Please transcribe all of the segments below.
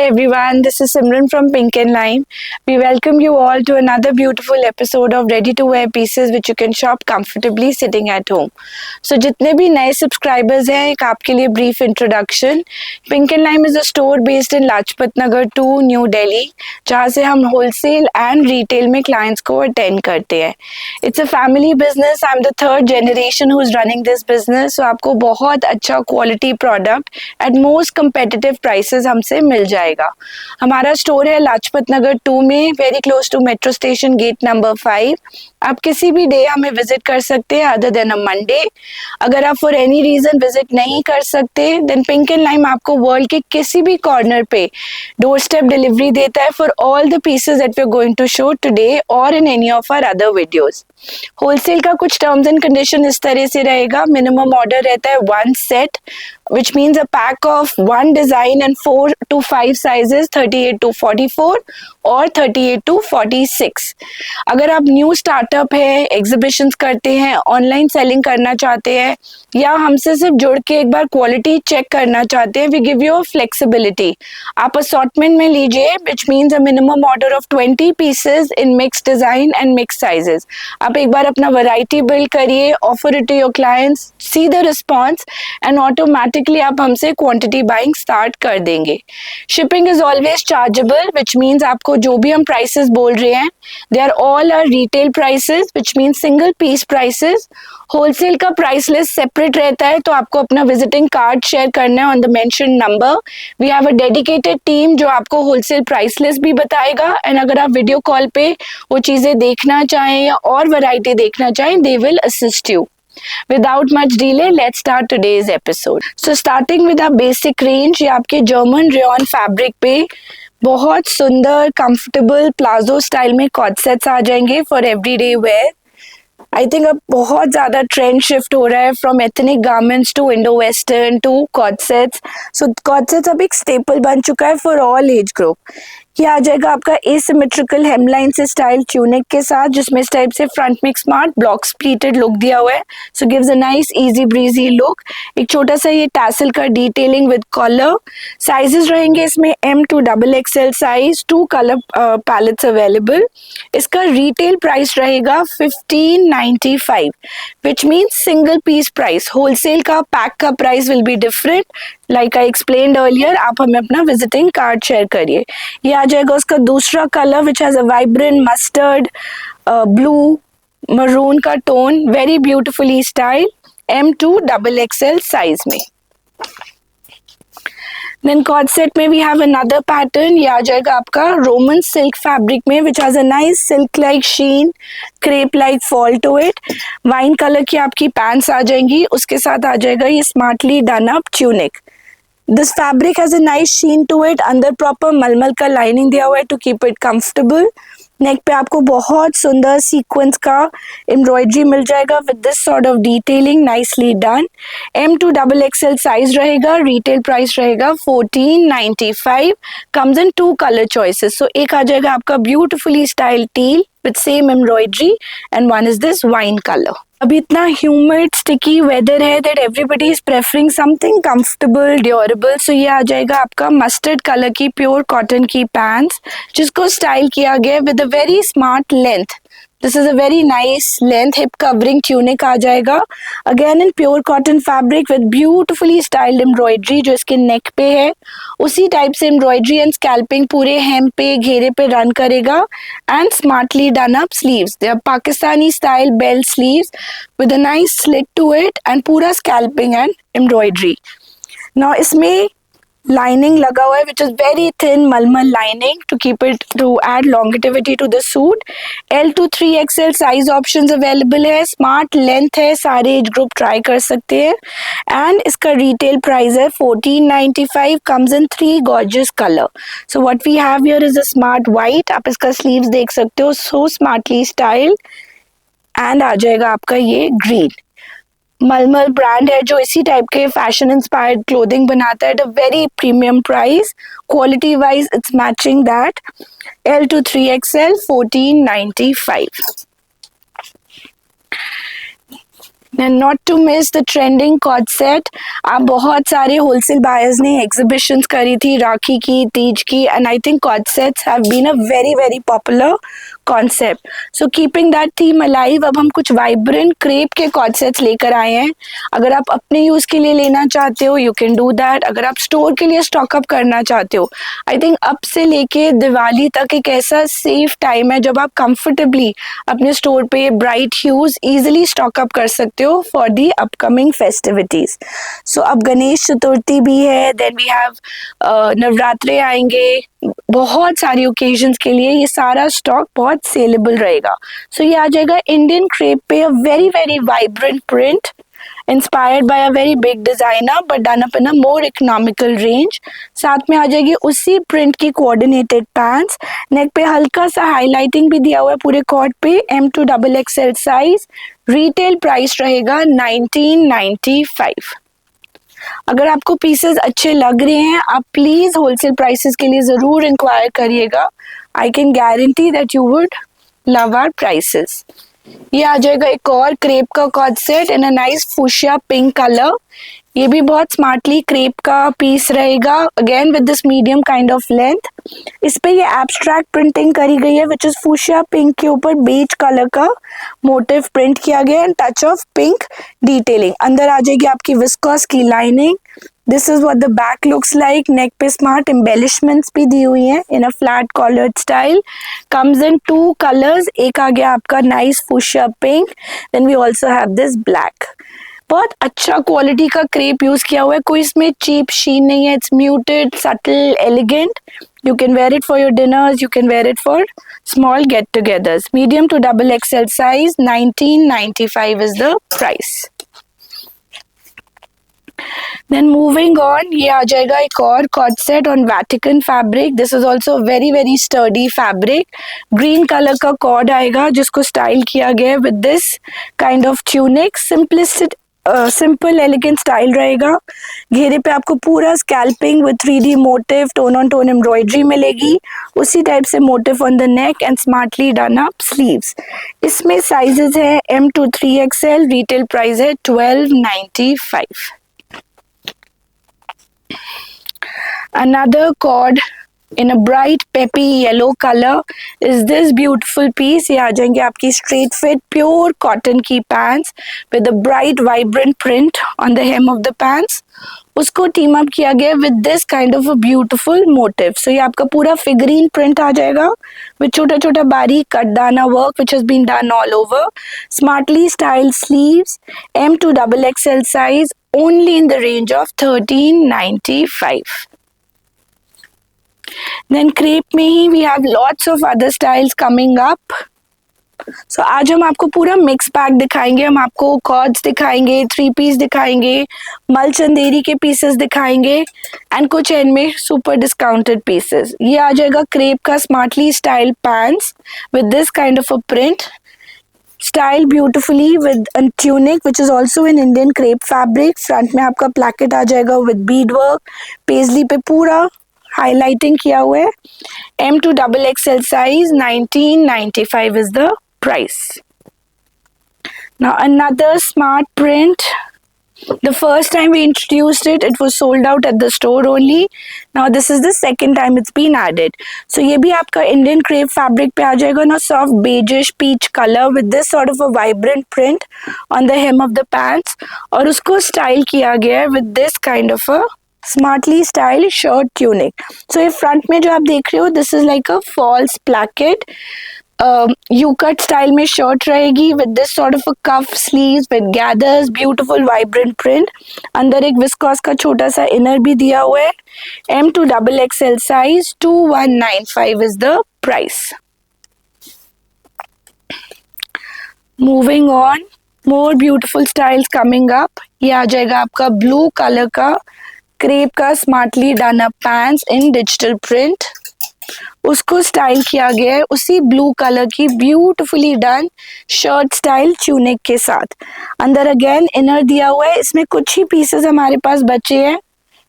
everyone, this is Simran from Pink and Lime. We welcome you all to another beautiful episode of ready to wear pieces which you can shop comfortably sitting at home. So जितने भी नए subscribers हैं, एक आपके लिए brief introduction. Pink and Lime is a store based in Lajpat Nagar 2, New Delhi, जहाँ से हम wholesale and retail में clients को attend करते हैं. It's a family business. I'm the third generation who's running this business. So आपको बहुत अच्छा quality product at most competitive prices हमसे मिल जाएगा. हमारा स्टोर है लाजपत नगर 2 में, very close to metro station gate number 5. आप किसी भी डे हमें विजिट कर सकते हैं अदर देन अ मंडे. अगर आप फॉर एनी रीजन विजिट नहीं कर सकते देन पिंक एंड लाइम आपको वर्ल्ड के किसी भी कॉर्नर पे डोर स्टेप डिलीवरी देता है for all the pieces that we are going to show today और in any of our other videos. Wholesale का कुछ टर्म्स एंड कंडीशन इस तरह से रहेगा. मिनिमम ऑर्डर रहता है 1 set which means a pack of 1 design and 4 to 5 sizes 38 to 44 और 38 to 46. अगर आप न्यू स्टार्टअप है, एग्जीबिशंस करते हैं, ऑनलाइन सेलिंग करना चाहते हैं या हमसे सिर्फ जुड़ के एक बार क्वालिटी चेक करना चाहते हैं, वी गिव यू फ्लेक्सिबिलिटी. आप असॉर्टमेंट में लीजिए which means a minimum order of 20 pieces in mixed design and mixed sizes. आप एक बार अपना वैरायटी बिल्ड करिए, offer it to your clients, see the response and automatically आप हमसे क्वांटिटी बाइंग स्टार्ट कर देंगे. Shipping is always chargeable which means आपको जो भी हम प्राइसेस बोल रहे हैं they are all are retail prices which means single piece prices. Wholesale का प्राइस लिस्ट सेपरेट रहता है तो आपको अपना विजिटिंग कार्ड शेयर करना है on the mention number. We have a dedicated team जो आपको होलसेल प्राइस लिस्ट भी बताएगा एंड अगर आप वीडियो कॉल पे वो चीजें देखना चाहें या और वैरायटी देखना चाहें they will assist you. Without much delay, let's start today's episode. So starting with our basic range, ये आपके German rayon fabric पे बहुत सुंदर कंफर्टेबल प्लाजो स्टाइल में कॉर्ड सेट्स आ जाएंगे for everyday wear. I think अब बहुत ज़्यादा ट्रेंड शिफ्ट हो रहा है from ethnic garments to Indo western to co-ord sets. So co-ord sets अब एक स्टेपल बन चुका है फॉर ऑल एज ग्रुप. ये आ जाएगा आपका एसिमेट्रिकल हेमलाइन से स्टाइल ट्यूनिक के साथ जिसमें इस टाइप से फ्रंट में स्मार्ट ब्लॉक स्प्लीटेड लुक दिया हुआ है. So gives a nice easy breezy look. एक छोटा सा ये टैसल का डिटेलिंग विद कॉलर. साइजेस रहेंगे इसमें M to XXL size, 2 colour palettes available. इसका रिटेल प्राइस रहेगा 1595 which means single piece price. Wholesale का पैक का price will be different. Like I explained earlier, आप हमें अपना विजिटिंग कार्ड शेयर करिए. ये आ जाएगा उसका दूसरा colour which has a vibrant mustard blue maroon का tone, very beautifully style, M to XXL size में. देन कॉर्ड सेट में वी हैव अनदर पैटर्न. ये आ जाएगा आपका रोमन सिल्क फैब्रिक में which has a nice silk like sheen, crepe like fall to it. Wine colour की आपकी pants आ जाएंगी, उसके साथ आ जाएगा ये smartly done up tunic. This fabric has a nice sheen to it. अंदर प्रॉपर मलमल का लाइनिंग दिया हुआ है to keep it comfortable. Neck पे आपको बहुत सुंदर सीक्वेंस का एम्ब्रॉयडरी मिल जाएगा with this sort of detailing, nicely done. M to XXL size रहेगा. रिटेल प्राइस रहेगा 1495. Comes in 2 colour choices. So एक आ जाएगा आपका beautifully style teal with same embroidery and one is this wine color. अभी इतना ह्यूमिड स्टिकी वेदर है that everybody is preferring something comfortable, durable. So ये आ जाएगा आपका मस्टर्ड कलर की प्योर कॉटन की पैंट्स जिसको स्टाइल किया गया with a very smart length. This is a very nice length hip covering tunic आ जाएगा. Again in pure cotton fabric with beautifully styled embroidery जो इसके नेक पे है. उसी टाइप से embroidery and scalping पूरे hem पे घेरे पे रन करेगा. And smartly done up sleeves. They are Pakistani style bell sleeves with a nice slit to it and पूरा scalping and embroidery. Now इसमें लाइनिंग लगा हुआ है which is very thin malmal lining to keep it to add longevity to the suit. L to 3XL size options available है. Smart length है, सारे age group try कर सकते हैं. एंड इसका रिटेल प्राइस है 1495. Comes in 3 gorgeous colour. So what we have here is a smart white. आप इसका स्लीव्स देख सकते हो, सो स्मार्टली स्टाइल. एंड आ जाएगा आपका ये ग्रीन. मलमल ब्रांड है जो इसी टाइप के फैशन इंस्पायर्ड क्लोथिंग बनाता है at a very premium price. Quality wise it's matching that. L to 3XL 1495. And not to miss the trending co-ord set. आप बहुत सारे होलसेल बायर्स ने एग्जीबिशंस करी थी राखी की, तीज की, and I think co-ord sets have been a very very popular concept. So keeping that theme alive, अब हम कुछ वाइब्रेंट क्रेप के कॉर्ड सेट्स लेकर आए हैं. अगर आप अपने यूज के लिए लेना चाहते हो यू कैन डू दैट. अगर आप स्टोर के लिए स्टॉक अप करना चाहते हो, आई थिंक अब से लेके दिवाली तक एक ऐसा सेफ टाइम है जब आप कंफर्टेबली अपने स्टोर पे bright huge easily stock up कर सकते हो फॉर दी अपकमिंग फेस्टिविटीज. सो अब गणेश चतुर्थी भी है, देन वी हैव नवरात्रे आएंगे, बहुत सारी ओकेजन्स के लिए ये सारा स्टॉक बहुत सेलेबल रहेगा. सो ये आ जाएगा इंडियन क्रेप पे, अ very very vibrant print inspired by a very big designer but done up in a more economical range. साथ में आ जाएगी उसी प्रिंट की कोऑर्डिनेटेड पैंट्स. नेक पे हल्का सा हाईलाइटिंग भी दिया हुआ है पूरे कॉर्ड पे. M2XXL size. रिटेल प्राइस रहेगा 1995. अगर आपको पीसेस अच्छे लग रहे हैं आप प्लीज होलसेल प्राइसेस के लिए जरूर इंक्वायर करिएगा. I can guarantee that you would love our prices. ये आ जाएगा एक और क्रेप का co-ord set in a nice fuchsia pink colour. ये भी बहुत स्मार्टली क्रेप का पीस रहेगा, again with this medium kind of length. इस पे ये एब्स्ट्रैक्ट प्रिंटिंग करी गई है विच इज फुशिया पिंक के ऊपर बेज कलर का मोटिव प्रिंट किया गया and touch of pink detailing. अंदर आ जाएगी आपकी विस्कोस की lining. This is what the back looks like. Neck पे स्मार्ट एम्बेलिशमेंट्स भी दी हुई हैं in a flat collared style. Comes in two colours. एक आ गया आपका nice fuchsia pink, then we also have this black. बहुत अच्छा क्वालिटी का क्रेप यूज किया हुआ है, कोई इसमें चीप शीन नहीं है. It's muted, subtle, elegant. You can wear it for your dinners, you can wear it for small get-togethers. Medium to XXL size, 1995 is the price. Then moving on, ये आ जाएगा एक और co-ord set on Vatican fabric. This is also very very sturdy fabric. Green color का cord आएगा जिसको style किया गया है with this kind of tunic. Simple elegant style रहेगा. घेरे पे आपको पूरा scalloping with 3D motif, tone on tone embroidery मिलेगी. उसी टाइप से motif on the neck and smartly done up sleeves. इसमें साइजेस है M to 3XL. Retail price है 1295. Another cord in a bright peppy yellow color is this beautiful piece. ये आ जाएंगे आपकी straight fit pure cotton की pants with a bright vibrant print on the hem of the pants. उसको team up किया गया with this kind of a beautiful motif. So ये आपका पूरा figurine print आ जाएगा with छोटा छोटा बारीक कटदाना work which has been done all over. Smartly styled sleeves. M to XXL size, only in the range of 1395. Then crepe में ही we have lots of other styles coming up. So आज हम आपको पूरा mix pack दिखाएंगे. हम आपको chords दिखाएंगे, 3 piece दिखाएंगे, मल चंदेरी के पीसेस दिखाएंगे एंड कुछ एंड में सुपर डिस्काउंटेड पीसेस. ये आ जाएगा क्रेप का smartly style pants with this kind of a print. Style beautifully with a tunic which is also in Indian crepe fabric. Front में आपका प्लैकेट आ जाएगा विद बीड वर्क. पेजली पे पूरा हाईलाइटिंग किया हुआ है. M to XXL size, 1995 is the price. Now another smart print. The first time we introduced it, it was sold out at the store only. Now this is the second time it's been added. So ये भी आपका Indian crepe fabric पे आ जाएगा ना, soft beigeish peach color with this sort of a vibrant print on the hem of the pants. और उसको style किया गया है with this kind of a smartly style shirt tunic. So ये फ्रंट में जो आप देख रहे हो this is like a false placket U cut style में शर्ट रहेगी with this sort of a cuff sleeves with gathers, beautiful vibrant print. अंदर एक विस्कॉस का छोटा सा इनर भी दिया हुआ है. M to XXL size, 2195 is the price. Moving on, more beautiful styles coming up. ये आ जाएगा आपका ब्लू कलर का क्रेप का स्मार्टली डन अप पैंट्स इन डिजिटल प्रिंट. उसको स्टाइल किया गया है उसी ब्लू कलर की beautifully done shirt style tunic के साथ. अंदर अगेन इनर दिया हुआ है. इसमें कुछ ही पीसेस हमारे पास बचे हैं.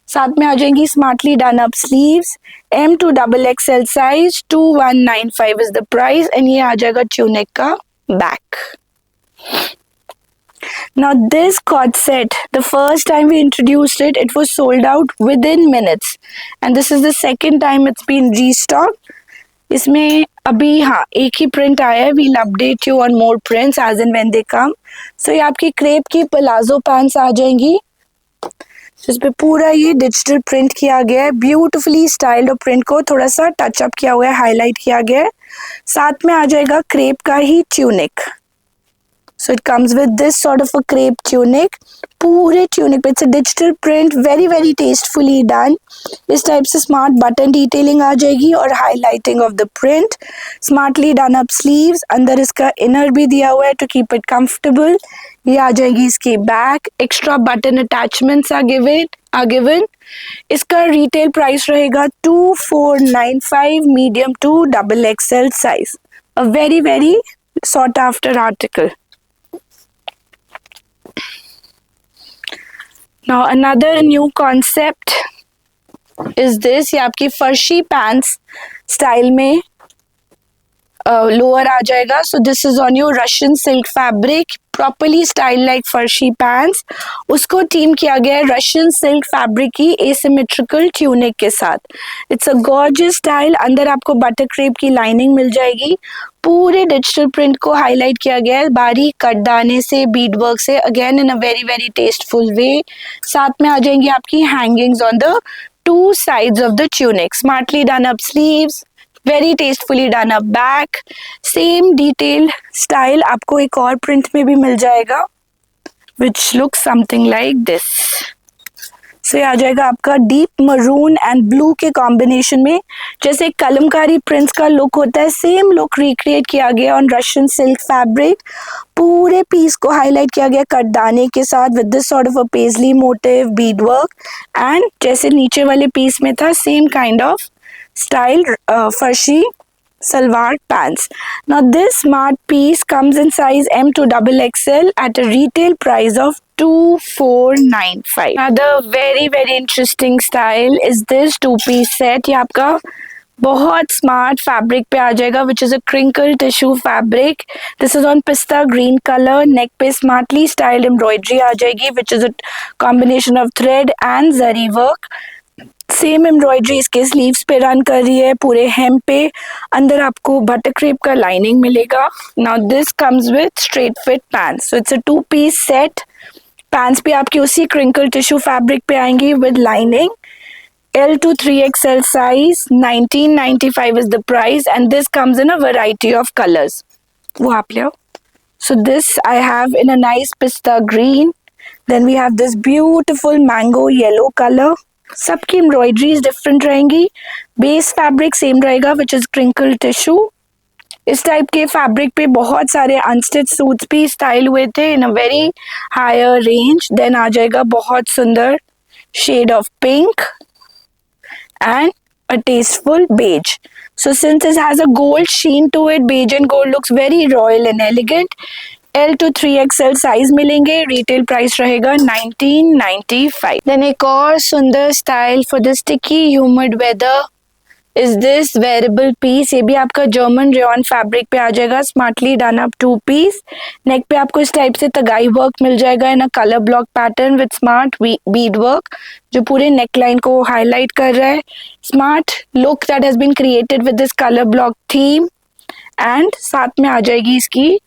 साथ में आ जाएंगी smartly done up sleeves. M to XXL size, 2195 is the price. And ये आ जाएगा ट्यूनिक का back. Now this cord set, the first time we introduced it, it was sold out within minutes. And this is the second time it's been restocked. इसमें अभी हाँ एक ही print आया है. We'll update you on more prints as and when they come. So ये आपकी crepe की palazzo pants आ जाएंगी. इस पे पूरा ये डिजिटल प्रिंट किया गया है, ब्यूटीफुली स्टाइल्ड, और प्रिंट को थोड़ा सा टच अप किया हुआ है, हाईलाइट किया गया है. साथ में आ जाएगा क्रेप का ही tunic. So it comes with this sort of a crepe tunic. पूरे ट्यूनिक पे it's a digital print, very very tastefully done. इस टाइप से स्मार्ट बटन डिटेलिंग आ जाएगी और highlighting of the print. Smartly done up sleeves, अंदर इसका inner भी दिया हुआ है टू कीप इट कंफर्टेबल. ये आ जाएगी इसकी back. Extra button attachments are given. इसका रिटेल प्राइस रहेगा 2495 medium to XXL size. A very very sought after article. Now another new concept is this. ये आपकी फर्शी पैंट्स स्टाइल में लोअर आ जाएगा. So this is on your Russian silk fabric, properly style like farshi pants. उसको team किया गया है Russian silk fabric की एसिमेट्रिकल ट्यूनिक के साथ. It's a gorgeous style. अंदर आपको बटर क्रेप की लाइनिंग मिल जाएगी. पूरे डिजिटल प्रिंट को हाईलाइट किया गया है बारीक कटदाने से, बीड वर्क से, again in a very very tasteful way. साथ में आ जाएंगी आपकी hangings on the two sides of the tunic. Smartly done up sleeves, very tastefully done up back. Same detail style आपको एक और प्रिंट में भी मिल जाएगा which look something like this. So ये आ जाएगा आपका डीप मरून एंड ब्लू के कॉम्बिनेशन में. जैसे कलमकारी प्रिंट्स का लुक होता है, सेम लुक रिक्रिएट किया गया ऑन रशियन सिल्क फैब्रिक. पूरे पीस को हाईलाइट किया गया कटदाने के साथ with this sort of a paisley motif, bead work, and जैसे नीचे वाले पीस में था same kind of style farshi salwar pants. Now this smart piece comes in size M to XXL at a retail price of 2495. Another very very interesting style is this two-piece set. ये आपका बहुत smart fabric पे आ जाएगा which is a crinkle tissue fabric. This is on pista green colour. Neck पे smartly styled embroidery आ जाएगी which is a combination of thread and zari work. Same embroidery इसके स्लीव्स पे रन कर रही है, पूरे हेम पे. अंदर आपको बटर क्रेप का लाइनिंग मिलेगा. Now this comes with straight fit pants. So it's a two piece set. Pants भी आपकी उसी क्रिंकल टिश्यू फैब्रिक पे आएंगी with lining. L to 3XL size, 1995 is the price, and this comes in a variety of colors. वो आप ले आओ. So this I have in a nice pista green. Then we have this beautiful mango yellow color. सबकी embroideries different रहेंगी. Base fabric same रहेगा which is crinkle tissue. इस type के fabric पे बहुत सारे अनस्टिच सूट्स भी स्टाइल हुए थे in a very higher range. Then आ जाएगा बहुत सुंदर shade of pink and a tasteful beige. So since this has a gold sheen to it, beige and gold looks very royal and elegant. L to 3XL size मिलेंगे. Retail price रहेगा 1995. Then एक और सुंदर style for the sticky humid weather is this wearable piece. ये भी आपका German rayon fabric पे आ जाएगा. Smartly done up two piece. Neck पे आपको इस टाइप से तगाई वर्क मिल जाएगा in a colour block pattern with smart bead work जो पूरे नेक लाइन को हाईलाइट कर रहा है. Smart look that has been created with this colour block theme. And साथ में आ जाएगी इसकी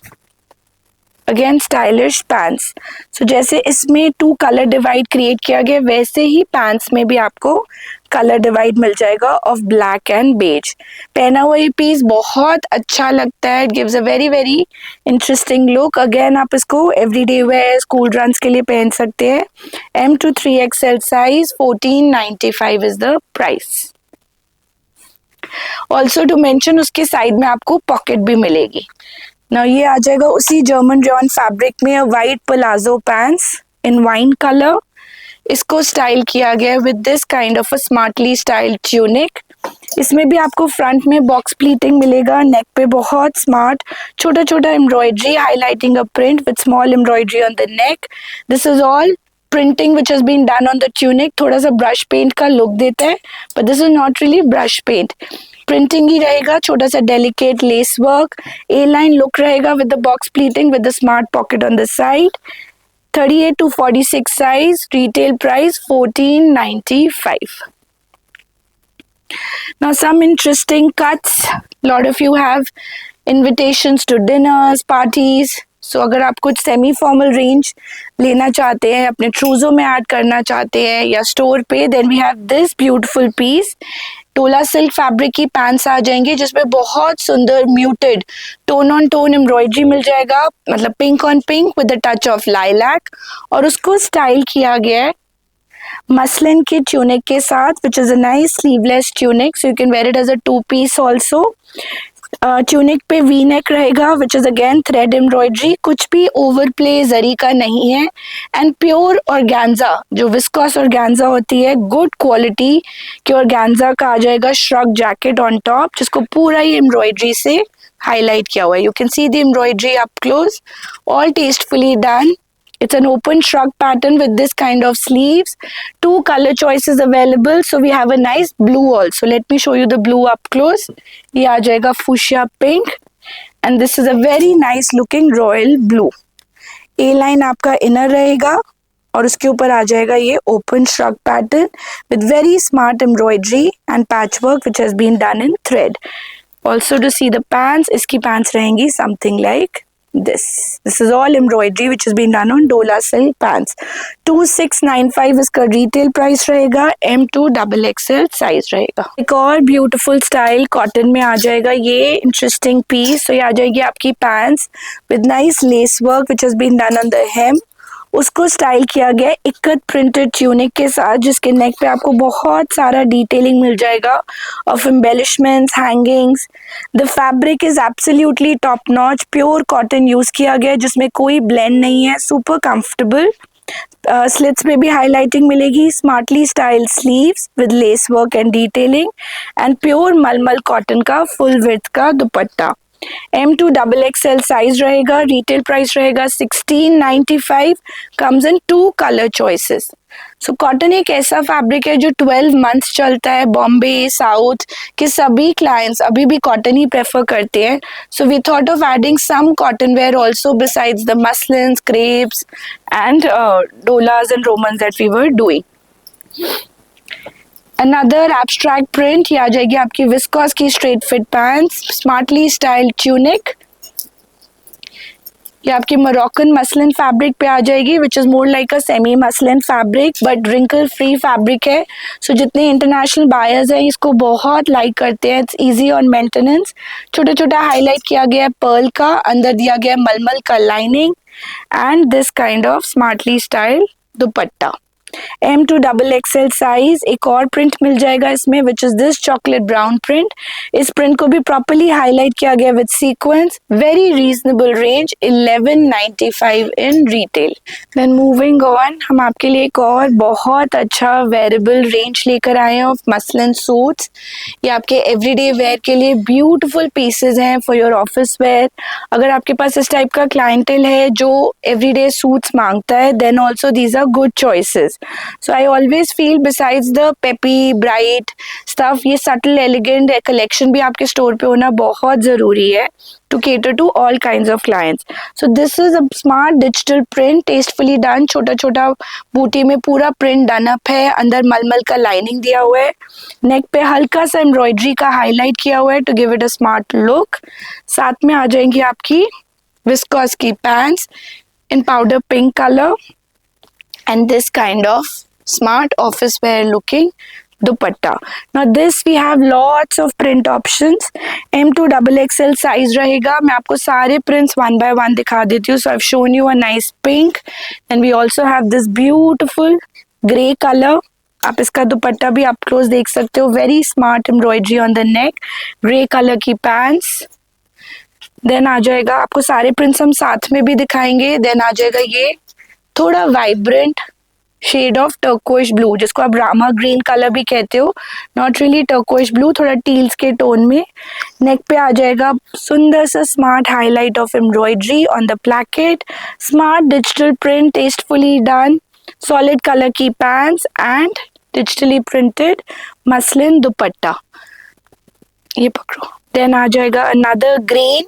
अगेन स्टाइलिश पैंट्स. सो जैसे इसमें टू कलर डिवाइड क्रिएट किया गया वैसे ही पैंट्स में भी आपको कलर डिवाइड मिल जाएगा ऑफ ब्लैक एंड बेज. पहना हुआ ये पीस बहुत अच्छा लगता है. It gives a very very interesting look. Again आप इसको एवरीडे वेयर, स्कूल रन्स के लिए पहन सकते हैं. M to 3XL size, 1495 is the price. Also to mention उसके साइड में आपको पॉकेट भी मिलेगी. ना ये आ जाएगा उसी जर्मन रेयन फैब्रिक में वाइट प्लाजो पैंट्स इन वाइन कलर. इसको स्टाइल किया गया with this kind of a smartly styled tunic. इसमें भी आपको फ्रंट में बॉक्स प्लीटिंग मिलेगा. नेक पे बहुत स्मार्ट छोटा छोटा embroidery highlighting a print with small embroidery on the neck. This is all printing which has been done on the tunic. थोड़ा सा ब्रश पेंट का लुक देता है but this is not really brush paint. Printing ही रहेगा, छोटा सा delicate lace work, A line look रहेगा with the box pleating with the smart pocket on the side. 38 to 46 size, retail price 1495. Now some interesting cuts. Lot of you have invitations to dinners, parties. So अगर आप कुछ semi formal range लेना चाहते हैं, अपने ट्रूजो में add करना चाहते हैं या स्टोर पे, then we have this beautiful piece. डोला सिल्क फैब्रिक की पैंट्स आ जाएंगे जिसमें बहुत सुंदर muted tone on tone embroidery मिल जाएगा, मतलब pink on pink with the touch of lilac, और उसको स्टाइल किया गया है मसलिन के ट्यूनिक के साथ, which is a nice sleeveless tunic, so you can wear it as a 2 piece also. Tunic पे वी नेक रहेगा which is again thread embroidery, कुछ भी ओवर प्ले जरी का नहीं है, एंड प्योर ऑर्गेन्जा, जो विस्कॉस ऑर्गेन्जा होती है, गुड क्वालिटी के ऑर्गेन्जा का आ जाएगा श्रग जैकेट ऑन टॉप, जिसको पूरा ही एम्ब्रॉयडरी से हाईलाइट किया हुआ है. You can see the embroidery up close, all tastefully done. It's an open shrug pattern with this kind of sleeves. 2 color choices available. So we have a nice blue also. Let me show you the blue up close. ये आ जाएगा fuchsia pink. And this is a very nice looking royal blue. A line आपका inner रहेगा और उसके ऊपर आ जाएगा ये open shrug pattern with very smart embroidery and patchwork which has been done in thread. Also to see the pants, इसकी pants रहेंगी something like this. This is all embroidery which has been done on Dola silk pants. 2695 इसका retail price रहेगा, M2 XXL size रहेगा. एक और beautiful style cotton में आ जाएगा ये interesting piece. तो ये आ जाएगी आपकी pants with nice lace work which has been done on the hem. उसको स्टाइल किया गया इक्कत प्रिंटेड ट्यूनिक के साथ, जिसके नेक पे आपको बहुत सारा डिटेलिंग मिल जाएगा of embellishments, hangings. The fabric is absolutely top notch, pure cotton use किया गया जिसमें कोई ब्लेंड नहीं है, सुपर कंफर्टेबल. स्लिट्स में भी हाईलाइटिंग मिलेगी, smartly style sleeves with lace work and detailing, and pure मलमल कॉटन का फुल विड्थ का दुपट्टा. M2 XXL साइज रहेगा, रिटेल प्राइस रहेगा 1695, comes in 2 colour choices. So cotton एक ऐसा फैब्रिक है जो 12 मंथ्स चलता है. बॉम्बे साउथ के सभी क्लाइंट्स अभी भी कॉटन ही प्रेफर करते हैं. So we thought of adding some cotton wear also besides the muslins, crepes and dolas and romans that we were doing. Another abstract print, ये आ जाएगी आपकी विस्कॉस की straight fit pants, smartly styled tunic. ये आपकी Moroccan muslin fabric पे आ जाएगी which is more like a semi muslin fabric but wrinkle free fabric है. सो जितने इंटरनेशनल बायर्स हैं इसको बहुत लाइक करते हैं. It's easy on maintenance. छोटा छोटा हाईलाइट किया गया है पर्ल का, अंदर दिया गया मलमल का lining, and this kind of smartly styled dupatta. M2 XXL size. एक और प्रिंट मिल जाएगा इसमें which is this chocolate brown print. इस प्रिंट को भी प्रॉपर्ली हाईलाइट किया गया with sequins. Very reasonable range, 1195 in retail. Then moving on, हम आपके लिए एक और बहुत अच्छा वेरेबल रेंज लेकर आए हैं ऑफ मसलिन सूट्स. ये आपके एवरीडे वेयर के लिए ब्यूटीफुल पीसेज हैं फॉर योर ऑफिस वेयर. अगर आपके पास इस टाइप का क्लाइंटेल है जो एवरीडे सूट्स मांगता है, then also these are good choices. So I always feel besides the peppy, bright stuff, ये subtle, elegant collection भी आपके स्टोर पे होना बहुत ज़रूरी है to cater to all kinds of clients. So this is a smart digital print, tastefully done. छोटा छोटा बूटी में पूरा प्रिंट डन अप है, अंदर मलमल का लाइनिंग दिया हुआ है, नेक पे हल्का सा एम्ब्रॉयडरी का हाईलाइट किया हुआ है to give it a smart look. साथ में आ जाएंगी आपकी विस्कॉस की pants in powder pink colour, and this kind of smart office wear looking dupatta. Now this we have lots of print options. M2 XXL size रहेगा. मैं आपको सारे prints one by one दिखा देती हूँ. So I've shown you a nice pink, and we also have this beautiful grey color. आप इसका दुपट्टा भी up close देख सकते हो. Very smart embroidery on the neck. Grey color की pants. Then आ जाएगा, आपको सारे prints हम साथ में भी दिखाएंगे. Then आ जाएगा ये थोड़ा vibrant shade of turquoise blue, जिसको आप रामा ग्रीन कलर भी कहते हो, नॉट रियली टर्कोइश ब्लू, थोड़ा टील्स के टोन में. नेक पे आ जाएगा सुंदर सा smart highlight of embroidery on the placket, smart digital print tastefully done, solid colour की pants and digitally printed muslin dupatta. ये पकड़ो। देन आ जाएगा another green,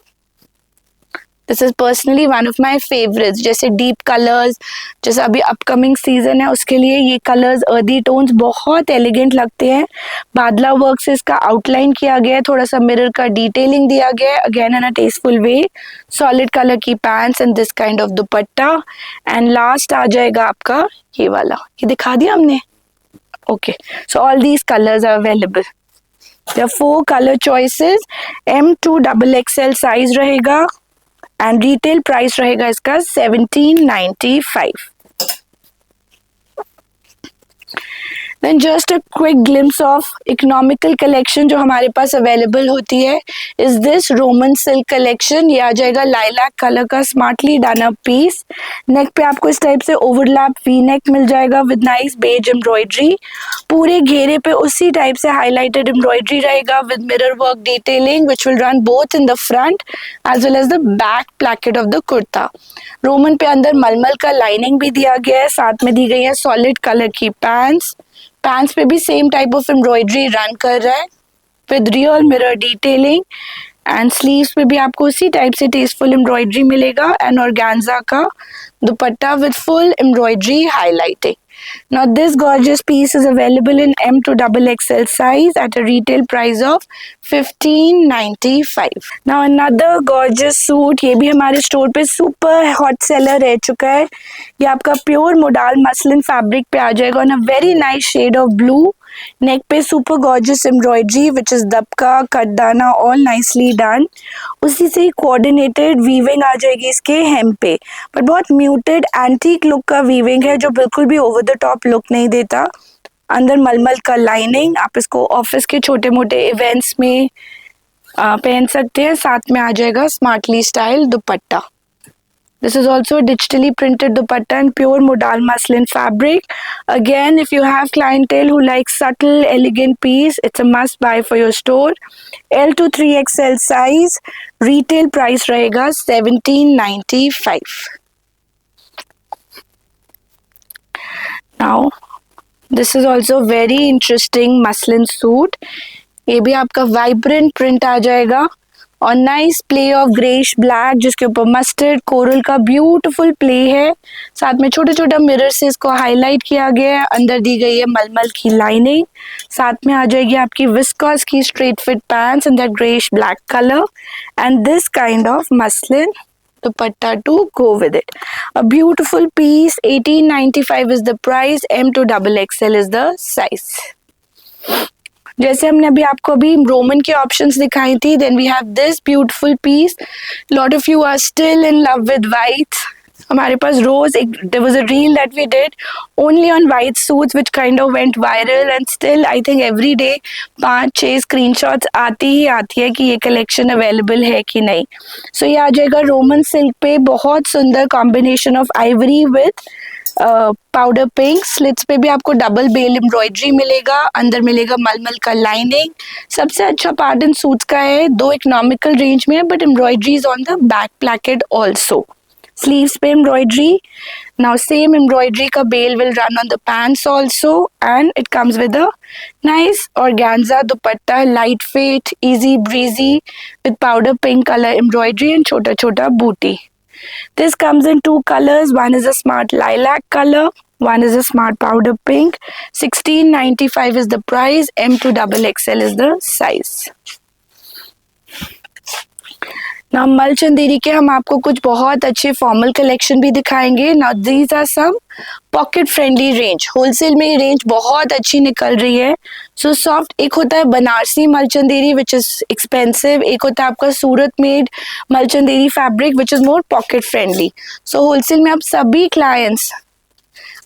this is personally one of my favourites. जैसे डीप कलर्स, जैसे अभी upcoming season है उसके लिए ये कलर्स अर्दी टोन्स बहुत एलिगेंट लगते हैं। बादला वर्क से इसका आउटलाइन किया गया है, थोड़ा सा मिरर का डिटेलिंग दिया गया है, again in a tasteful way. Solid colour की pants and this kind of dupatta. And last आ जाएगा आपका ये वाला, ये दिखा दिया हमने। Okay, so all these colours are available. There are 4 color choices, M to XXL size रहेगा एंड रिटेल प्राइस रहेगा इसका 1795। Then just a quick glimpse of economical collection जो हमारे पास अवेलेबल होती है is this roman silk collection. ये आ जाएगा लाइलैक कलर का smartly done up piece. Neck पे आपको इस टाइप से ओवरलैप वी नेक मिल जाएगा विद नाइस बेज एम्ब्रॉयडरी। पूरे घेरे पे उसी टाइप से हाईलाइटेड एम्ब्रॉयडरी रहेगा with mirror work detailing which will run both in the front as well as the back placket of the kurta. Roman पे अंदर मलमल का लाइनिंग भी दिया गया है, साथ में दी गई है सॉलिड कलर की पैंट्स। पैंट्स पे भी same type of embroidery run कर रहा है with real mirror detailing. And sleeves पे भी आपको उसी टाइप से टेस्टफुल एम्ब्रॉयडरी मिलेगा एंड ऑर्गेन्जा का दुपट्टा with full embroidery highlighting. Now this gorgeous piece is available in M to XXL size at a retail price of 1595. Now another gorgeous suit, ये भी हमारे स्टोर पे सुपर हॉट सेलर रह चुका है। ये आपका प्योर मोडाल मसलिन फैब्रिक पे आ जाएगा on a very nice shade of blue. Neck पे super gorgeous embroidery which is दबका कटदाना ऑल नाइसली डन। उसी से कोऑर्डिनेटेड वीविंग आ जाएगी इसके हेम पे, बट बहुत म्यूटेड एंटीक लुक का वीविंग है जो बिल्कुल भी ओवर द टॉप लुक नहीं देता। अंदर मलमल का लाइनिंग, आप इसको ऑफिस के छोटे मोटे इवेंट्स में पहन सकते हैं। साथ में आ जाएगा smartly style dupatta. This is also a digitally printed dupatta and pure modal muslin fabric. Again, if you have clientele who like subtle, elegant piece, it's a must buy for your store. L to 3XL size, retail price रहेगा 1795. Now, this is also very interesting muslin suit. ये भी आपका vibrant print आ जाएगा और nice play of greyish black जिसके ऊपर mustard coral का beautiful play है। साथ में छोटे छोटा मिरर से इसको हाईलाइट किया गया है। अंदर दी गई है मलमल की लाइनिंग। साथ में आ जाएगी आपकी विस्कॉस की straight fit pants in that greyish black colour and this kind of muslin dupatta to go with it. A beautiful piece, 1895 is the price, M to XXL is the size. जैसे हमने अभी आपको अभी रोमन के options दिखाई थी, then we have this beautiful piece. Lot of you are still in love with white. हमारे पास रोज एक there was a reel that we did only on white suits which kind of went viral and still I think every day 5-6 screenshots आती है कि ये collection available है कि नहीं। सो ये आ जाएगा रोमन सिल्क पे, बहुत सुंदर combination of Ivory with powder pink. Slits पे भी आपको डबल बेल एम्ब्रॉयडरी मिलेगा, अंदर मिलेगा मलमल का लाइनिंग। सबसे अच्छा पार्ट इन सूट्स का है, दो इकोनॉमिकल रेंज में है but embroidery is on the back placket also. Sleeves पे एम्ब्रॉयडरी, नाउ सेम एम्ब्रॉयडरी का बेल will run on the pants also and it comes with a nice organza dupatta, light weight, easy breezy with powder pink colour embroidery and छोटा छोटा बूटी। This comes in 2 colors. One is a smart lilac color, one is a smart powder pink. 1695 is the price, M to XXL is the size. Now मलचंदेरी के हम आपको कुछ बहुत अच्छे formal collection भी दिखाएंगे। Now these are some pocket friendly range. Wholesale में ये रेंज बहुत अच्छी निकल रही है। सो सॉफ्ट, एक होता है बनारसी मलचंदेरी विच इज एक्सपेंसिव, एक होता है आपका सूरत मेड मलचंदेरी fabric which is more pocket friendly. So wholesale में आप सभी clients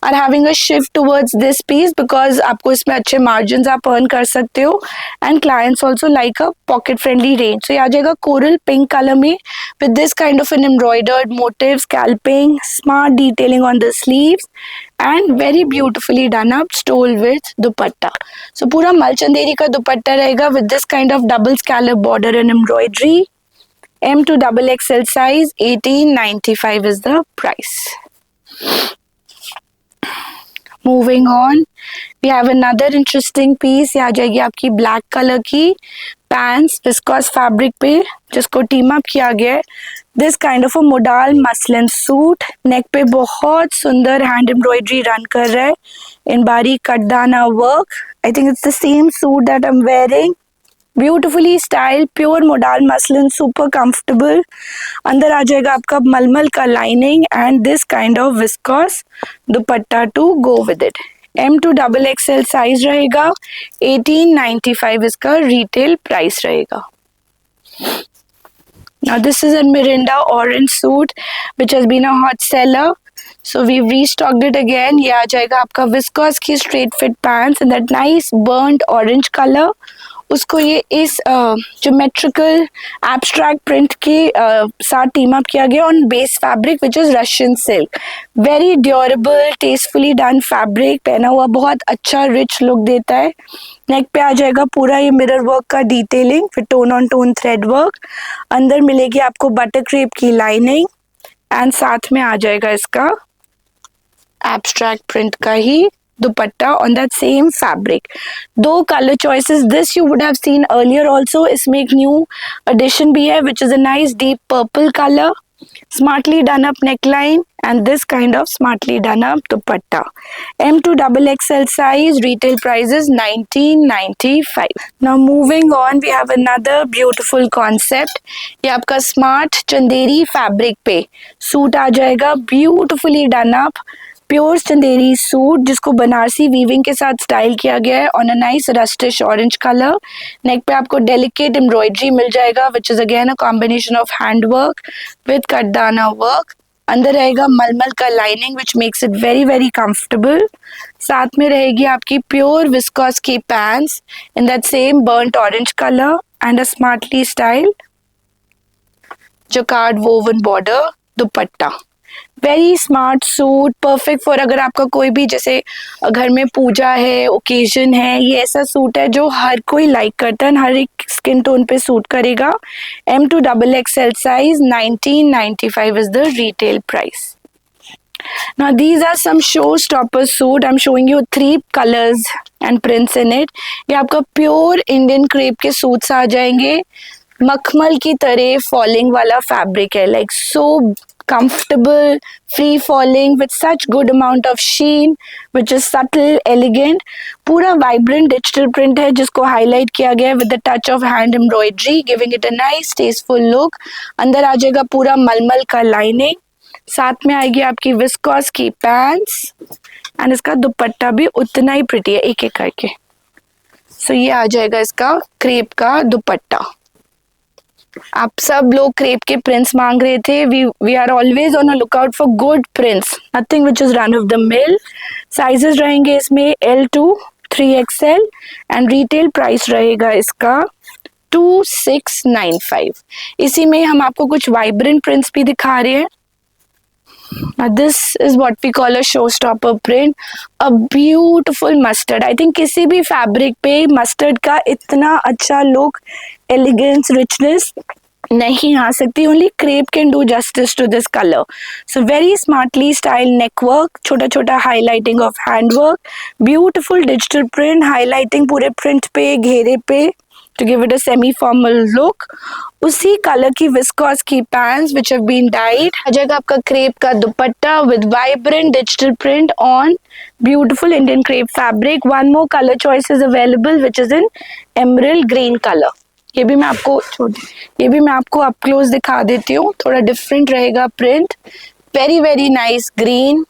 are having a shift towards this piece because आपको इसमें अच्छे मार्जिन आप अर्न कर सकते हो and clients also like a pocket friendly range. So ये आ जाएगा कोरल पिंक कलर में with this kind of an embroidered motif, scalloping, smart detailing on the sleeves and very beautifully done up stole with dupatta. So पूरा मलचंदेरी का दुपट्टा रहेगा with this kind of double scallop border and embroidery. M to XXL size, 1895 is the price. Moving on, we have another interesting piece. ये आ जाएगी आपकी black colour की pants viscose fabric पे, जिसको टीम अप किया गया है। This kind of a modal muslin suit, neck पे बहुत सुंदर हैंड एम्ब्रॉयडरी रन कर रहा है इन बारीक कटदाना work. I think it's the same suit that I am wearing. Beautifully style, pure modal muslin, super comfortable. अंदर आ जाएगा आपका मलमल का lining and this kind of viscose dupatta to go with it. M to XXL size रहेगा, 1895 इसका retail price रहेगा। Now this is a Mirinda orange suit which has been a hot seller. So we've restocked it again. ये आ जाएगा आपका viscous की straight fit pants in that nice burnt orange colour. उसको ये इस ज्योमेट्रिकल एब्स्ट्रैक्ट प्रिंट के साथ टीम अप किया गया on base fabric which is Russian silk. Very durable, tastefully done fabric, पहना हुआ बहुत अच्छा रिच लुक देता है। नेक पे आ जाएगा पूरा ये मिरर वर्क का डिटेलिंग, फिर tone on tone thread work. अंदर मिलेगी आपको बटर क्रेप की लाइनिंग एंड साथ में आ जाएगा इसका एब्स्ट्रैक्ट प्रिंट का ही dupatta on that same fabric. दो colour choices, this you would have seen earlier also. इसमें एक new addition भी है which is a nice deep purple color, smartly done up neckline and this kind of smartly done up dupatta. M to XXL size, retail price is 1995. Now moving on, we have another beautiful concept. ये आपका smart Chanderi fabric पे suit आ जाएगा, beautifully done up pure Chanderi suit जिसको Banarasi weaving के साथ style किया गया है on a nice rustish orange colour. Neck पे आपको डेलिकेट एम्ब्रॉयडरी मिल जाएगा which is again a combination of hand work with कटदाना वर्क। अंदर रहेगा मलमल का lining which makes it very very comfortable. साथ में रहेगी आपकी प्योर विस्कॉस की pants in that same burnt orange colour and a smartly style jacquard woven border dupatta. Very smart suit, perfect for अगर आपका कोई भी जैसे घर में पूजा है, ओकेजन है, ये ऐसा सूट है जो हर कोई लाइक करता है, हर एक स्किन टोन पे सूट करेगा। M to XXL size, 1995 is the retail price. Now these are some showstopper suit. I'm showing you 3 colors and prints in it. ये आपका प्योर इंडियन क्रेप के सूट्स आ जाएंगे। मखमल की तरह फॉलिंग वाला फैब्रिक है, like so comfortable, free falling with such good amount of sheen which is subtle, elegant. पूरा vibrant digital print है जिसको highlight किया गया है with the touch of hand embroidery, giving it a nice tasteful look. अंदर आ जाएगा पूरा मलमल का lining, साथ में आएगी आपकी विस्कॉस की पैंट्स एंड इसका दुपट्टा भी उतना ही प्रिटी है एक एक करके। सो ये आ जाएगा इसका क्रेप का दुपट्टा। आप सब लोग क्रेप के प्रिंट्स मांग रहे थे। We are always on a lookout for good prints, nothing which is run off the mill. Sizes रहेंगे इसमें L to 3XL and retail price रहेगा इसका 2695। इसी में हम आपको कुछ वाइब्रेंट प्रिंट्स भी दिखा रहे हैं। This is what we call a showstopper print, a beautiful mustard. I think किसी भी फैब्रिक पे मस्टर्ड का इतना अच्छा लुक, एलिगेंस, रिचनेस नहीं आ सकती। Only crepe can do justice to this colour. So very smartly style neck work, छोटा छोटा highlighting of hand work, beautiful digital print, highlighting पूरे प्रिंट पे, घेरे पे to give it a semi-formal look. उसी कलर की विस्कॉस की pants which have been dyed। आ जाएगा आपका क्रेप का दुपट्टा with vibrant digital print on beautiful Indian crepe fabric. One more color choice is available which is in emerald green color. ये भी मैं आपको अप क्लोज दिखा देती हूँ, थोड़ा डिफरेंट रहेगा print. Very very nice green,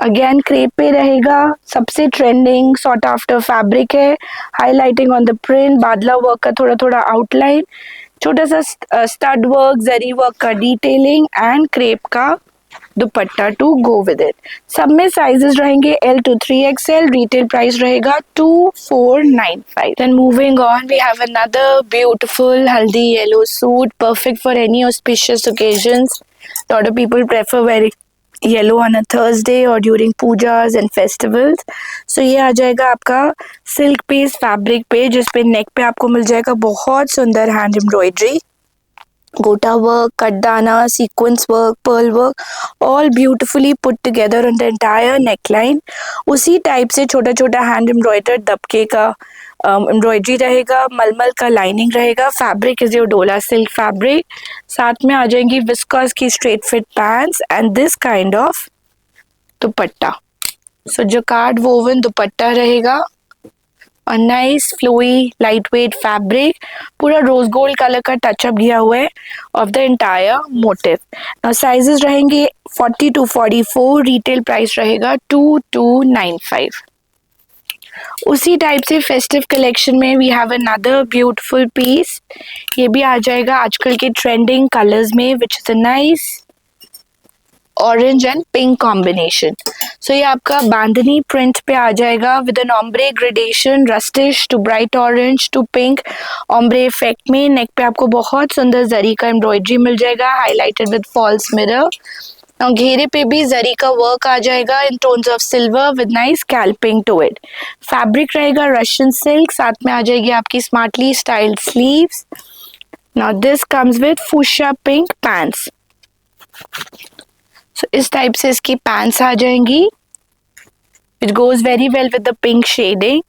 again crepe पे रहेगा, सबसे ट्रेंडिंग सॉट आफ्टर फैब्रिक है। हाईलाइटिंग ऑन द प्रिंट, बादला वर्क का थोड़ा थोड़ा आउटलाइन, छोटा सा स्टड वर्क, जरी वर्क का डिटेलिंग एंड क्रेप का dupatta to go with it. सब में साइजेस रहेंगे L to 3XL, retail price रहेगा 2495। Then moving on, we have another beautiful haldi yellow suit, perfect for any auspicious occasions. Lot of people prefer wearing yellow on a Thursday और during Pooja's and festivals. सो ये आ जाएगा आपका silk piece fabric पे, जिसपे नेक पे आपको मिल जाएगा बहुत सुंदर hand embroidery gota work, katdana, sequence work, pearl work, all beautifully put together on the entire neckline. उसी टाइप से छोटा छोटा हैंड एम्ब्रॉयडर्ड दबके का एम्ब्रॉयडरी रहेगा, मलमल का लाइनिंग रहेगा, फैब्रिक इज योर डोला सिल्क फैब्रिक, साथ में आ जाएंगी विस्कॉस की straight fit pants and this kind of dupatta. So jacquard woven दुपट्टा रहेगा, a nice flowy lightweight fabric, पूरा रोज गोल्ड कलर का टचअप किया हुआ है of the entire motif. Now sizes रहेंगे 40 to 44, रिटेल प्राइस रहेगा 2295. उसी टाइप से फेस्टिव कलेक्शन में we have another beautiful piece. ये भी आ जाएगा आजकल के ट्रेंडिंग कलर्स में, which is a nice orange and pink combination. So ये आपका बांधनी प्रिंट पे आ जाएगा with an ombre gradation, rustish to bright orange to pink ombre effect में. नेक पे आपको बहुत सुंदर जरी का एम्ब्रॉयडरी मिल जाएगा, हाईलाइटेड विद फॉल्स मिरर. और घेरे पे भी जरी का वर्क आ जाएगा in tones of silver with nice scalloping to it. Fabric रहेगा रशियन सिल्क, साथ में आ जाएगी आपकी smartly styled sleeves. Now this comes with fuchsia pink pants. So इस टाइप से इसकी पैंट्स आ जाएंगी. It goes very well with the pink shading.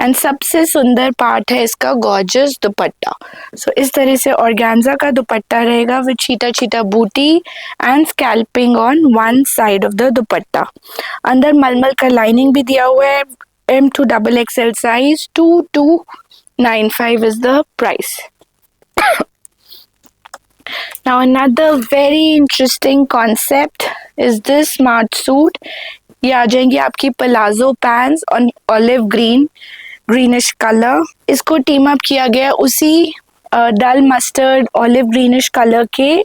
And सबसे सुंदर पार्ट है इसका गॉर्जियस दुपट्टा. सो इस तरह से ऑर्गेन्जा का दुपट्टा रहेगा विद चीटा चीटा बूटी and scalloping on one side of the dupatta. अंदर मलमल का लाइनिंग भी दिया हुआ है. M to XXL size 2295 is the price. Now another very interesting concept is this smart suit. ये आ जाएंगी आपकी palazzo pants on olive greenish colour. इसको टीम अप किया गया उसी डल मस्टर्ड ऑलिव ग्रीनिश कलर के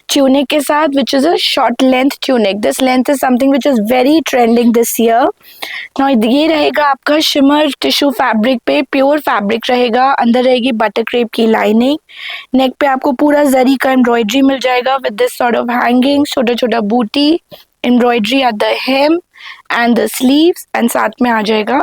ट्यूनिक के साथ, which is a short length tunic. This length is something which is very trending this year. Now ये रहेगा आपका शिमर टिश्यू फैब्रिक पे, प्योर फैब्रिक रहेगा. अंदर रहेगी बटर क्रेप की लाइनिंग. नेक पे आपको पूरा जरी का एम्ब्रॉयडरी मिल जाएगा with this sort of hanging, छोटा छोटा बूटी embroidery at the hem and the sleeves. And साथ में आ जाएगा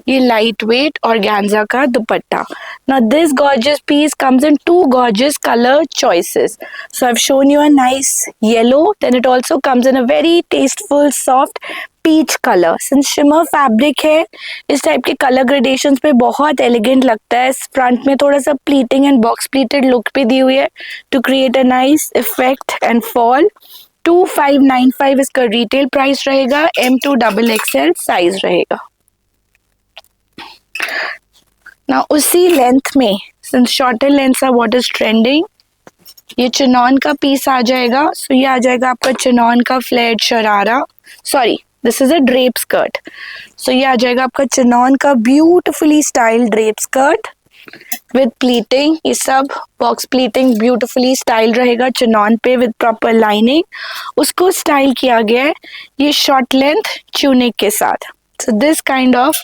ये लाइट वेट ऑर्गेन्जा का दुपट्टा. Now this gorgeous piece comes in two gorgeous color choices. So I've shown you a nice yellow, then it also comes in a very tasteful soft peach color. Since shimmer fabric है, इस type के colour gradations पे बहुत elegant लगता है. Front में थोड़ा सा pleating and box pleated look पे दी हुई है to create a nice effect and fall. 2595 इसका रिटेल प्राइस रहेगा. M to XXL साइज रहेगा. ना उसी लेंथ में, सिंस शॉर्टर लेंथ है व्हाट इज ट्रेंडिंग, ये चिनॉन का पीस आ जाएगा. सो ये आ जाएगा आपका चिनॉन का flared sharara, sorry this is a drape skirt. So ये आ जाएगा आपका चिनॉन का beautifully style drape skirt with pleating. ये सब बॉक्स प्लीटिंग ब्यूटिफुली स्टाइल रहेगा चिनॉन पे विद प्रॉपर लाइनिंग. उसको स्टाइल किया गया है ये शॉर्ट लेंथ ट्यूनिक के साथ. So this kind of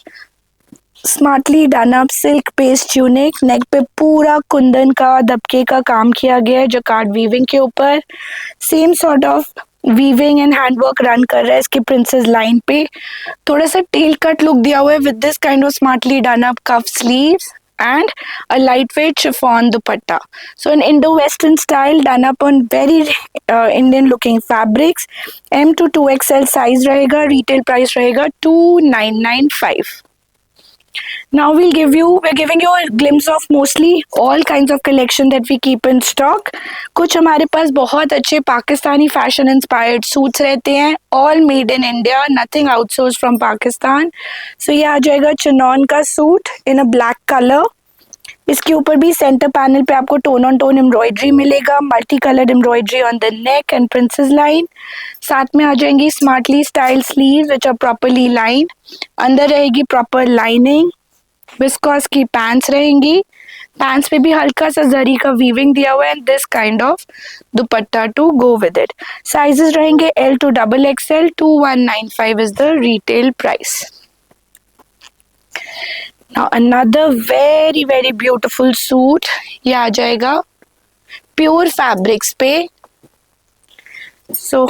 smartly done up silk paste tunic. Neck पे पूरा कुंदन का दबके का काम किया गया है जकार्ड वीविंग के ऊपर. Same sort of weaving and handwork run कर रहा है इसके प्रिंसेस लाइन पे. थोड़ा सा टेल कट लुक दिया हुआ है with this kind of smartly done up cuff sleeves and a lightweight chiffon dupatta. So an Indo-Western style done up on very Indian looking fabrics. M to 2XL size रहेगा. Retail price रहेगा 2995. Now we're giving you a glimpse of mostly all kinds of collection that we keep in stock. कुछ हमारे पास बहुत अच्छे Pakistani fashion inspired suits रहते हैं, all made in India, nothing outsourced from Pakistan. So ये आ जाएगा चिनॉन का suit in a black colour. इसके ऊपर भी सेंटर पैनल पे आपको टोन ऑन टोन एम्ब्रॉयडरी मिलेगा, multi coloured embroidery on the neck and princess line. साथ में आ जाएंगी smartly style sleeves which are properly line. अंदर रहेगी प्रॉपर लाइनिंग. विस्कॉस की पैंट्स रहेंगी. पैंट्स पे भी हल्का सा जरी का वीविंग दिया हुआ है and this kind of dupatta to go with it. Sizes रहेंगे L to XXL. 2195 is the retail price. Now another very very beautiful suit. ये आ जाएगा प्योर फैब्रिक्स पे. So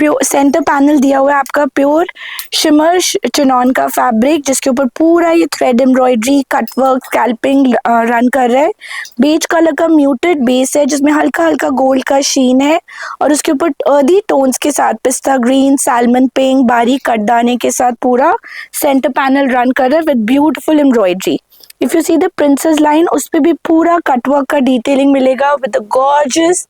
प्योर सेंटर पैनल दिया हुआ है आपका प्योर शिमर चिनॉन का फैब्रिक, जिसके ऊपर पूरा ये thread embroidery, cutwork, scalloping run कर रहा है। बेज कलर का म्यूटेड बेस है जिसमें हल्का हल्का गोल्ड का शीन है और उसके ऊपर अर्दी टोन्स के साथ पिस्ता ग्रीन, सैल्मन पिंक, बारीक कटदाने के साथ पूरा सेंटर पैनल रन कर रहा है with beautiful embroidery. If you see the princess line, उस पे भी पूरा कटवर्क का डिटेलिंग मिलेगा with the gorgeous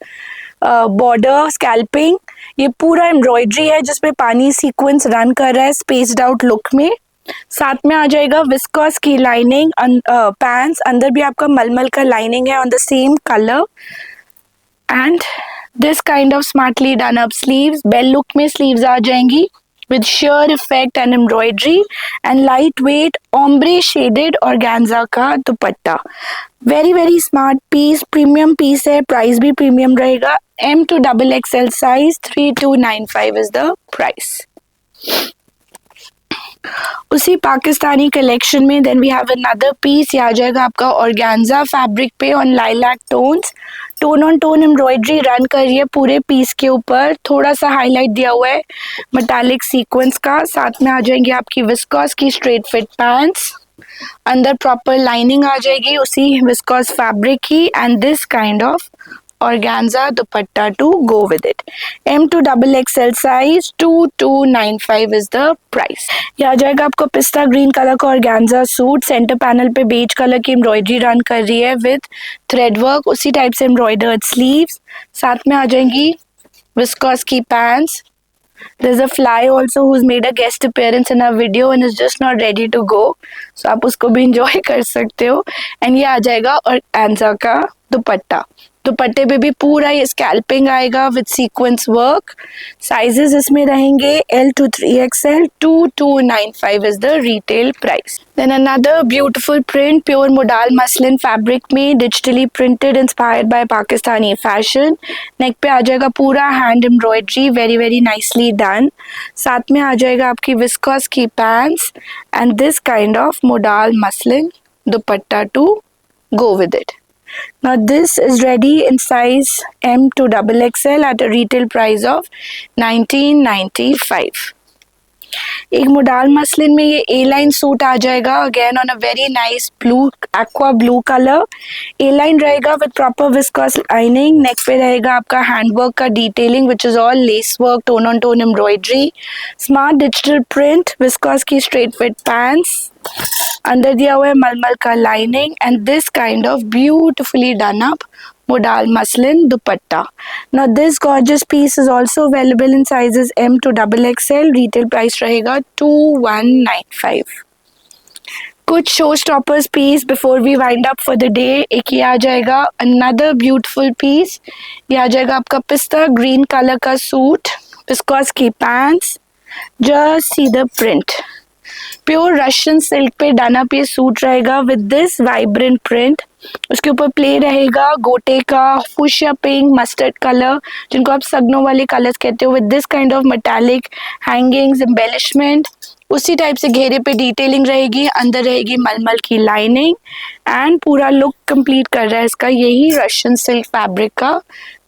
border scalloping. ये पूरा एम्ब्रॉयडरी है जिसमें पानी सीक्वेंस रन कर रहा है स्पेस्ड आउट लुक में। साथ में आ जाएगा विस्कॉस की लाइनिंग, पैंट्स अंदर भी आपका मलमल का लाइनिंग है on the same colour and this kind of smartly done up sleeves. Bell look में स्लीव्स आ जाएंगी with sheer effect and embroidery and lightweight ombre shaded organza का दुपट्टा। Very very smart piece, premium piece है, price भी premium रहेगा। M to XXL size 3295 is the price. उसी Pakistani collection में then we have another piece. ये आ जाएगा आपका ऑर्गेन्जा फैब्रिक पे on lilac tones, tone on tone embroidery run कर रही है पूरे पीस के ऊपर, थोड़ा सा हाईलाइट दिया हुआ है मेटालिक सीक्वेंस का। साथ में आ जाएंगे आपकी विस्कॉस की स्ट्रेट फिट पैंट्स, अंदर प्रॉपर लाइनिंग आ जाएगी उसी विस्कॉस फैब्रिक की and this kind of organza dupatta to go with it। M to XXL size 2295 is the price। ये आ जाएगा आपको पिस्ता ग्रीन कलर का organza सूट, सेंटर पैनल पे बेज कलर की एम्ब्रॉयडरी रन कर रही है विद थ्रेड वर्क, उसी टाइप से एम्ब्रॉयडर्ड स्लीव्स। साथ में आ जाएंगी विस्कॉस की pants. There's a fly also who's made a guest appearance in our video and is just not ready to go, so आप उसको भी enjoy कर सकते हो। एंड ये आ जाएगा और एंजा का दुपट्टा, दुपट्टे पे भी पूरा ये स्कैल्पिंग आएगा विद सीक्वेंस वर्क। साइजेस इसमें रहेंगे L to 3XL, 2295 is the retail price। Then another beautiful print, pure modal muslin fabric में digitally printed, inspired by Pakistani fashion। नेक पे आ जाएगा पूरा hand embroidery, very very nicely done. साथ में आ जाएगा आपकी विस्कॉस की pants and this kind of modal muslin dupatta to go with it। Now this is ready in size M to XXL at a retail price of 1995। एक modal muslin में ये ए line suit आ जाएगा again on a very nice blue, aqua blue colour. A line रहेगा with proper viscous lining, नेक पे रहेगा आपका handwork का detailing which is all lace work, tone on tone embroidery, smart digital print, viscous की straight fit pants, अंदर दिया हुआ है मलमल का lining and this kind of beautifully done up modal muslin dupatta। Now this gorgeous piece is also available in sizes M to XXL, retail price रहेगा 2195। कुछ show stoppers piece before we wind up for the day. एक ये आ जाएगा another beautiful piece, ये आ जाएगा आपका पिस्ता ग्रीन कलर का सूट, विस्कॉस की pants, just see the print, pure Russian silk पे डन अप ये सूट रहेगा विद दिस वाइब्रेंट प्रिंट। उसके ऊपर प्ले रहेगा गोटे का फुशिया पिंक, मस्टर्ड कलर जिनको आप सगनों वाले कलर्स कहते हो, with this kind of metallic hangings, embellishment, उसी टाइप से घेरे पे डिटेलिंग रहेगी, अंदर रहेगी मलमल की लाइनिंग एंड पूरा लुक कंप्लीट कर रहा है इसका यही रशियन सिल्क फैब्रिक का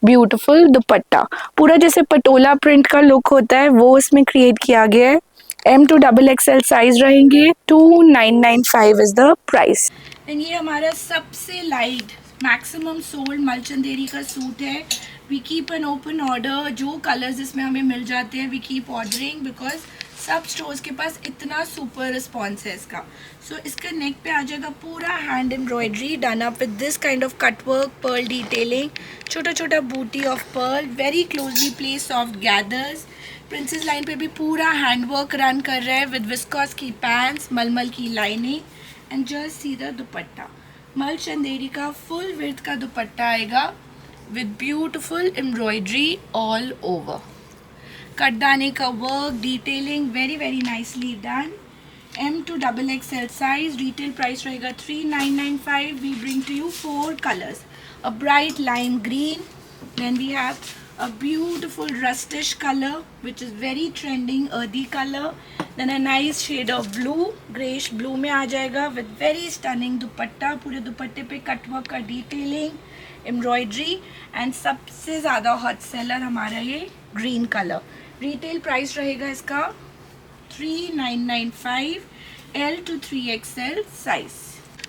ब्यूटीफुल दुपट्टा। पूरा जैसे पटोला प्रिंट का लुक होता है वो इसमें क्रिएट किया गया है। M to XXL साइज रहेंगे 2995 इज द प्राइस। एंड ये हमारा सबसे लाइट मैक्सिमम सोल्ड मलचंदेरी का सूट है। We keep an open order, जो कलर्स इसमें हमें मिल जाते हैं वी कीप ऑर्डरिंग बिकॉज सब स्टोर्स के पास इतना सुपर रिस्पॉन्स है इसका। सो इसका नेक पे आ जाएगा पूरा hand embroidery done up with this kind of cutwork, pearl detailing, छोटा छोटा बूटी of pearl, very closely placed soft gathers. Princess line पे भी पूरा हैंडवर्क रन कर रहा है विद विस्कॉस की पैंट्स, मलमल की lining and just see the dupatta. मल चंदेरी का फुल विड्थ का दुपट्टा आएगा with beautiful embroidery all over, कटदाने का work, detailing very very nicely done. M to XXL size, retail price रहेगा 3995। We bring to you 4 colours, a bright lime green, then we have a beautiful rustish color which is very trending, earthy color, then a nice shade of blue, grayish blue में आ जाएगा with very stunning दुपट्टा, पूरे दुपट्टे पे cutwork का detailing, embroidery and सबसे ज़्यादा hot seller हमारा ये ग्रीन कलर। रिटेल प्राइस रहेगा इसका 3995 L to 3XL size.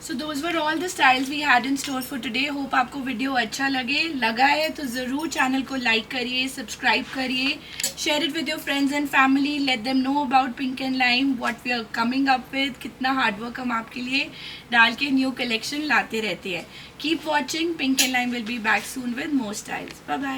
So those were all the styles we had in store for today. Hope आपको वीडियो अच्छा लगा है तो ज़रूर चैनल को लाइक करिए, सब्सक्राइब करिए, share it with your friends and family, let them know about Pink and Lime, what we are coming up with, कितना हार्डवर्क हम आपके लिए डाल के न्यू कलेक्शन लाते रहते हैं। Keep watching, Pink and Lime will be back soon with more styles. Bye bye.